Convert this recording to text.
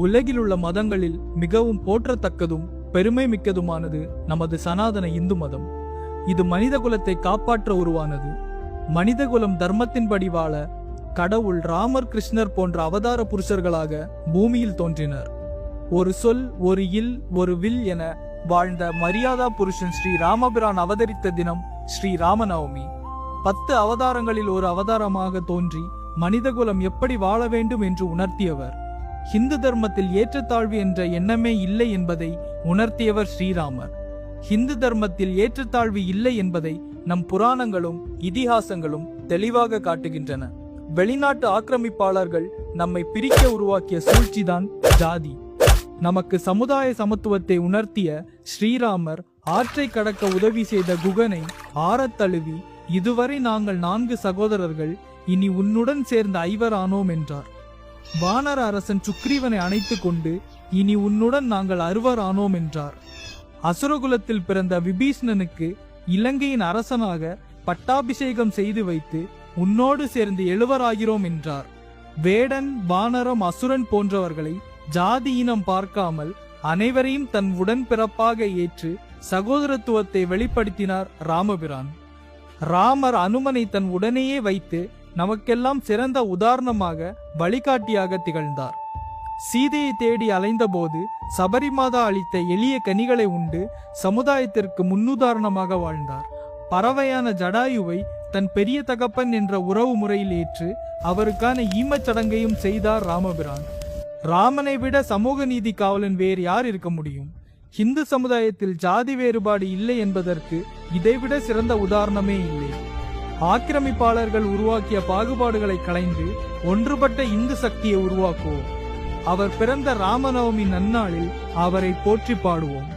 உலகிலுள்ள மதங்களில் மிகவும் போற்றத்தக்கதும் பெருமை மிக்கதுமானது நமது சனாதன இந்து மதம். இது மனித குலத்தை காப்பாற்ற உருவானது. மனிதகுலம் தர்மத்தின்படி வாழ கடவுள் ராமர், கிருஷ்ணர் போன்ற அவதார புருஷர்களாக பூமியில் தோன்றினர். ஒரு சொல், ஒரு இல், ஒரு வில் என வாழ்ந்த மரியாதா புருஷன் ஸ்ரீ ராமபிரான் அவதரித்த தினம் ஸ்ரீ ராமநவமி. 10 அவதாரங்களில் ஒரு அவதாரமாக தோன்றி மனிதகுலம் எப்படி வாழ வேண்டும் என்று உணர்த்தியவர். ஹிந்து தர்மத்தில் ஏற்றத்தாழ்வு என்ற எண்ணமே இல்லை என்பதை உணர்த்தியவர் ஸ்ரீராமர். ஹிந்து தர்மத்தில் ஏற்றத்தாழ்வு இல்லை என்பதை நம் புராணங்களும் இதிகாசங்களும் தெளிவாக காட்டுகின்றன. வெளிநாட்டு ஆக்கிரமிப்பாளர்கள் நம்மை பிரிக்க உருவாக்கிய சூழ்ச்சிதான் ஜாதி. நமக்கு சமுதாய சமத்துவத்தை உணர்த்திய ஸ்ரீராமர் ஆற்றை கடக்க உதவி செய்த குகனை ஆறத் தழுவி, இதுவரை நாங்கள் 4 சகோதரர்கள், இனி உன்னுடன் சேர்ந்த 5 ஆனோம் என்றார். வானர அரசன் சுக்ரீவனை அணைத்து கொண்டு, இனி உன்னுடன் நாங்கள் 6 ஆனோம் என்றார். அசுரகுலத்தில் பிறந்த விபீஷ்ணனுக்கு இலங்கையின் அரசனாக பட்டாபிஷேகம் செய்து வைத்து, உன்னோடு சேர்ந்து 7 ஆகிறோம் என்றார். வேடன், வானரம், அசுரன் போன்றவர்களை ஜாதி இனம் பார்க்காமல் அனைவரையும் தன் உடன்பிறப்பாக ஏற்று சகோதரத்துவத்தை வெளிப்படுத்தினார் ராமபிரான். ராமர் அனுமனை தன் உடனேயே வைத்து நமக்கெல்லாம் சிறந்த உதாரணமாக வழிகாட்டியாக திகழ்ந்தார். சீதையை தேடி அலைந்தபோது சபரிமாதா அளித்த எளிய கனிகளை உண்டு சமுதாயத்திற்கு முன்னுதாரணமாக வாழ்ந்தார். பறவையான ஜடாயுவை தன் பெரிய தகப்பன் என்ற உறவு முறையில் ஏற்று அவருக்கான ஈமச்சடங்கையும் செய்தார் ராமபிரான். ராமனை விட சமூக நீதி காவலன் வேறு யார் இருக்க முடியும்? ஹிந்து சமுதாயத்தில் ஜாதி வேறுபாடு இல்லை என்பதற்கு இதைவிட சிறந்த உதாரணமே இல்லை. ஆக்கிரமிப்பாளர்கள் உருவாக்கிய பாகுபாடுகளை களைந்து ஒன்றுபட்ட இந்து சக்தியை உருவாக்குவோம். அவர் பிறந்த ராமநவமி நன்னாளில் அவரை போற்றி பாடுவோம்.